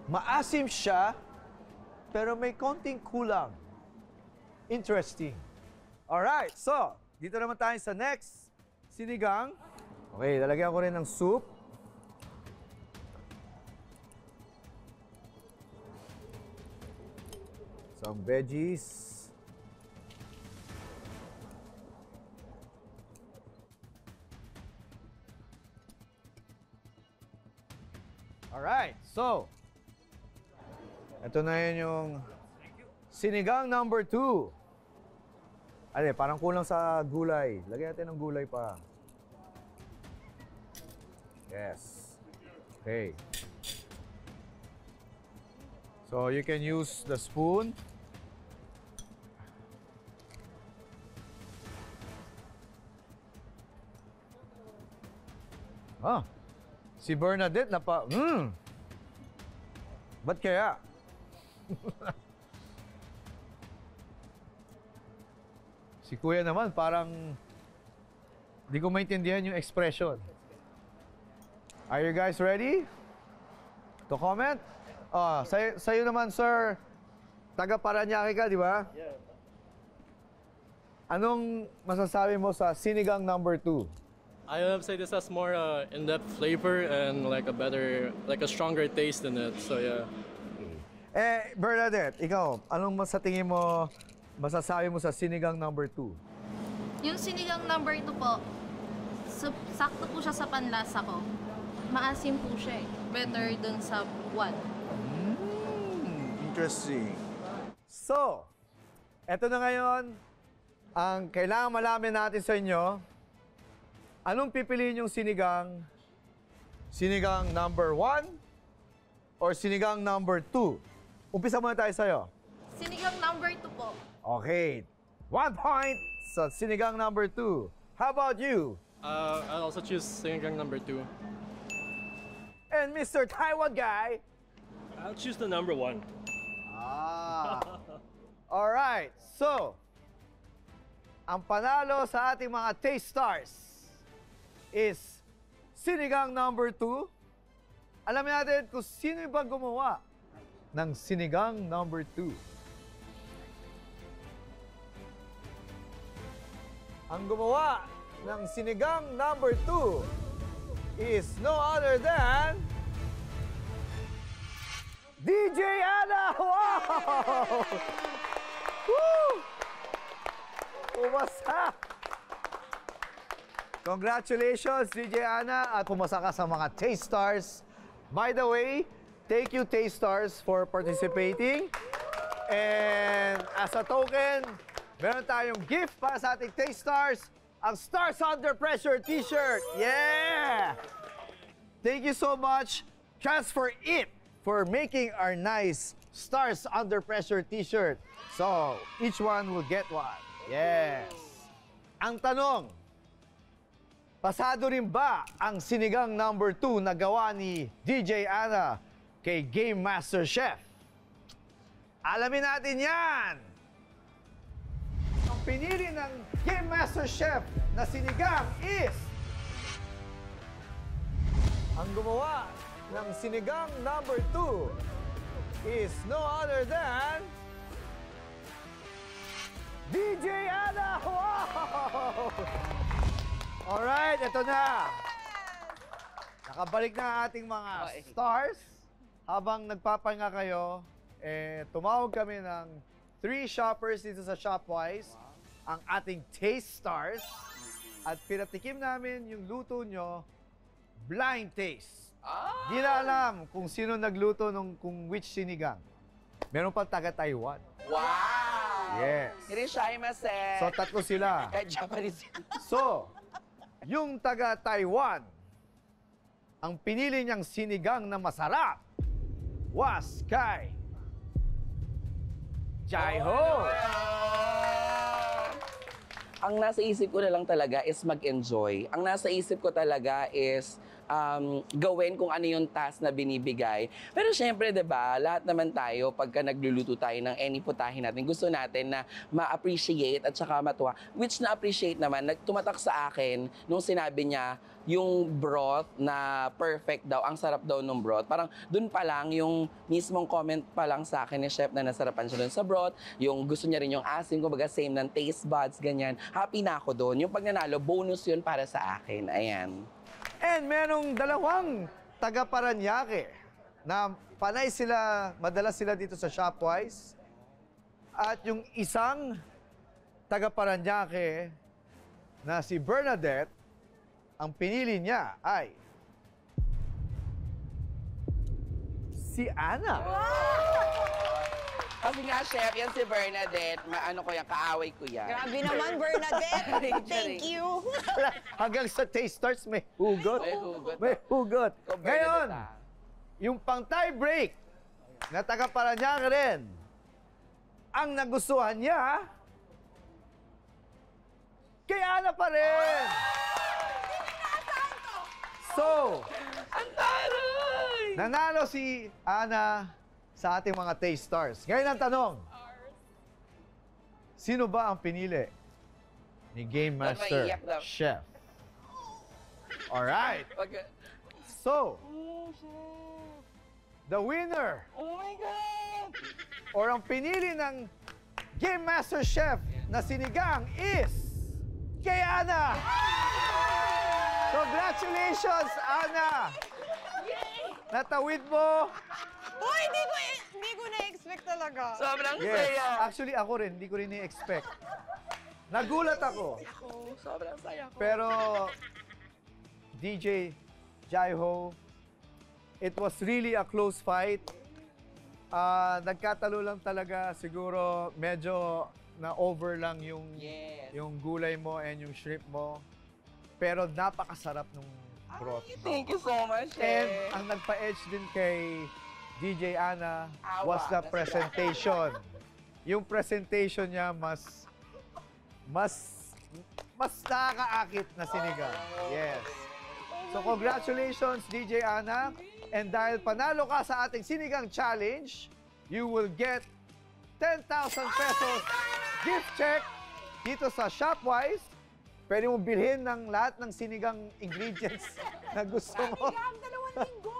Maasim siya, pero may konting kulang. interesting. Alright, so, dito naman tayo sa next sinigang. Okay, lalagyan ko rin ng soup. Some veggies. Alright, so, ito na yun yung sinigang number 2. Ano, parang kulang sa gulay. Lagyan natin ng gulay pa. Yes. Okay. So, you can use the spoon. Ah, si Bernadette ba't kaya? Si Kuya naman parang di ko maintindihan yung expression. Are you guys ready to comment? Sa'yo naman, sir, taga Paranaque ka, di ba? Yeah. Anong masasabi mo sa sinigang number 2? I would say this has more in-depth flavor and like a stronger taste in it. So yeah. Bernadette, ikaw, anong tingin mo masasabi mo sa sinigang number 2? Yung sinigang number 2 po, sakto po siya sa panlasa ko. Maasim po siya eh. Better dun sa 1. Interesting. So, eto na ngayon, ang kailangan malaman natin sa inyo, anong pipiliin yung sinigang? Sinigang number 1 or sinigang number 2? Umpisa muna tayo sa'yo. Sinigang number 2 po. Okay. 1 point sa sinigang number 2. How about you? I'll also choose sinigang number 2. And Mr. Taiwan guy? I'll choose the number 1. All right. So, ang panalo sa ating mga taste stars is sinigang number 2. Alamin natin kung sino yung bang gumawa ng sinigang number 2. Ang gumawa ng sinigang number 2 is no other than DJ Ana! Wow! Woo! Pumasa! Congratulations, DJ Ana, at pumasa ka sa mga Taste Stars. By the way, thank you, Taste Stars, for participating. And as a token, meron tayong gift para sa ating Taste Stars, ang Stars Under Pressure t-shirt. Yeah! Thank you so much, Transfer It, for making our nice Stars Under Pressure t-shirt. So, each one will get one. Yes. Ang tanong, pasado rin ba ang sinigang number 2 na gawa ni DJ Ana kay Game Master Chef? Alamin natin yan! Ang pinili ng Game Master Chef na sinigang is... Ang gumawa ng sinigang number 2 is no other than... DJ Ana! Wow! Alright, ito na. Nakabalik na ang ating mga stars. Habang nagpapahinga kayo, tumawag kami ng 3 shoppers dito sa Shopwise, ang ating Taste Stars. At pinatikim namin yung luto nyo, blind taste. Di na alam kung sino nagluto kung which sinigang. Meron pang taga-Taiwan. Wow! Yes. Irishaimasu. So, 3 sila. Japanese. So, yung taga-Taiwan, ang pinili niyang sinigang na masarap was kay Jaiho. Ang nasa isip ko na lang talaga is mag-enjoy. Ang nasa isip ko talaga is gawin kung ano yung task na binibigay. Pero syempre, 'di ba, lahat naman tayo pagka nagluluto tayo ng any putahin natin, gusto natin na ma-appreciate at saka matuwa. Which na-appreciate naman, tumatak sa akin nung sinabi niya yung broth na perfect daw, ang sarap daw nung broth. Parang dun pa lang, yung mismong comment pa lang sa akin ni chef na nasarapan siya dun sa broth, yung gusto niya rin yung asin, kumbaga same ng taste buds, ganyan. Happy na ako dun. Yung pag nanalo, bonus yun para sa akin. Ayan. And merong dalawang taga Paranaque na panay sila, madalas sila dito sa Shopwise. At yung isang taga Paranaque na si Bernadette, ang pinili niya ay si Ana. Kasi nga, chef, yan si Bernadette. Ano ko yan, kaaway ko yan. Grabe naman, Bernadette. Thank you. Hanggang sa taste starts, may hugot. May hugot. May hugot. Ikaw, Ngayon, Bernadette, yung pang tie break na taga Paranaque rin, ang nagustuhan niya, kay Ana pa rin. So, ang taray! nanalo si Ana sa ating mga taste stars. Ngayon ang tanong, sino ba ang pinili ni Game Master maiiyak daw. Chef? Alright. Pag- So, the winner Oh my God! or ang pinili ng Game Master Chef na sinigang is kay Ana! Congratulations, Ana! Natawid mo! Uy, hindi ko na-expect talaga. Sobrang Yes. saya. Actually, ako rin. Hindi ko rin ni-expect. Nagulat ako. Sobrang saya ko. Pero, DJ Jaiho, it was really a close fight. Nagkatalo lang talaga. Siguro, medyo na-over lang yung, Yes. yung gulay mo and yung shrimp mo. Pero napakasarap nung broth. Ay, thank you so much, And chef. ang nagpa-edge din kay DJ Ana Awa, was the that's presentation. Yung presentation niya mas nakakaakit na sinigang. Yes. So congratulations, DJ Ana. And dahil panalo ka sa ating sinigang challenge, you will get 10,000 pesos gift check dito sa Shopwise. Pwede mo bilhin ng lahat ng sinigang ingredients na gusto mo. Ang 2 linggo.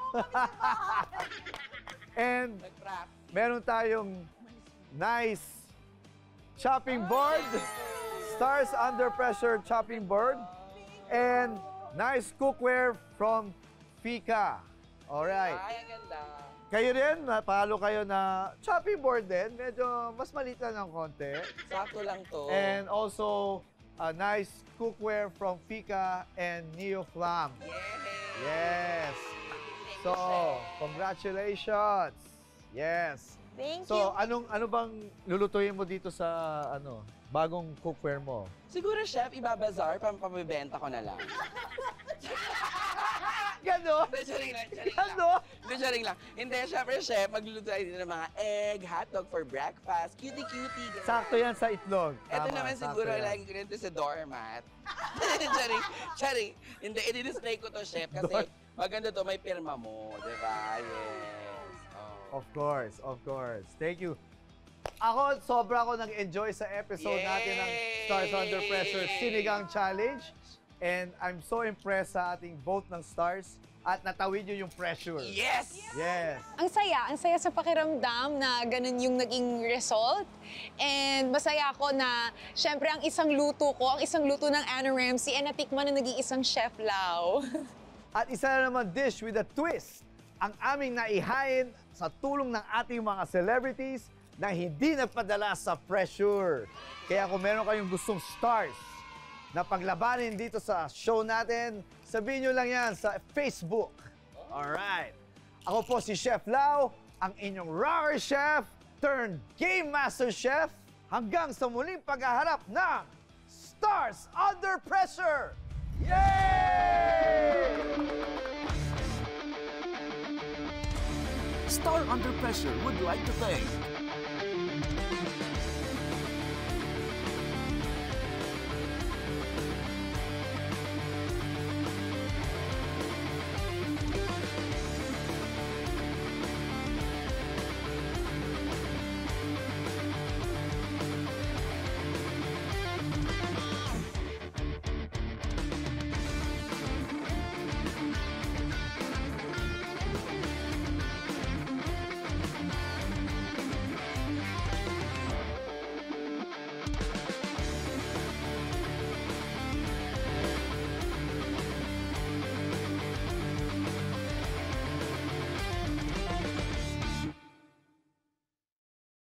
And Nag-crack. meron tayong nice chopping board, Stars Under Pressure chopping board, and nice cookware from Fika. Alright. Ay, ang ganda. Kayo rin, napalo kayo na chopping board din. Medyo mas maliit lang ng konti. Sakto lang to. And also, a nice cookware from Fika and Neo Flam. Yes. So, congratulations. Yes. Thank you. So, ano bang lulutuin mo dito sa bagong cookware mo? Siguro, chef, ibabazar, pamibenta ko na lang. Gano? Hindi, charing lang. Gano? Hindi, charing lang. Hindi, syempre, chef, magluluto tayo dito ng mga egg, hotdog for breakfast, cutie-cutie. ganun. Sakto yan sa itlog. Ito Tama, naman sakto siguro, yan. lagi ko rin ito sa doormat. Charing. Hindi, i-display ko to, chef, kasi maganda to, may pirma mo, di ba? Yes. Oh. Of course. Thank you. Ako, sobra ako nag-enjoy sa episode natin ng Stars Under Pressure Sinigang Challenge. And I'm so impressed sa ating vote ng stars at natawid nyo yung pressure. Yes! Yes. Ang saya sa pakiramdam na ganun yung naging result. And masaya ako na, syempre, ang isang luto ng Ana Ramsey, and natikman na naging isang Chef Lau. At isa na naman dish with a twist, ang aming naihain sa tulong ng ating mga celebrities na hindi nagpadala sa pressure. Kaya kung meron kayong gustong stars na paglabanin dito sa show natin, sabihin nyo lang yan sa Facebook. Alright. Ako po si Chef Lau, ang inyong rocker chef turned Game Master Chef. Hanggang sa muling paghaharap ng Stars Under Pressure! Yay! Star Under Pressure would like to thank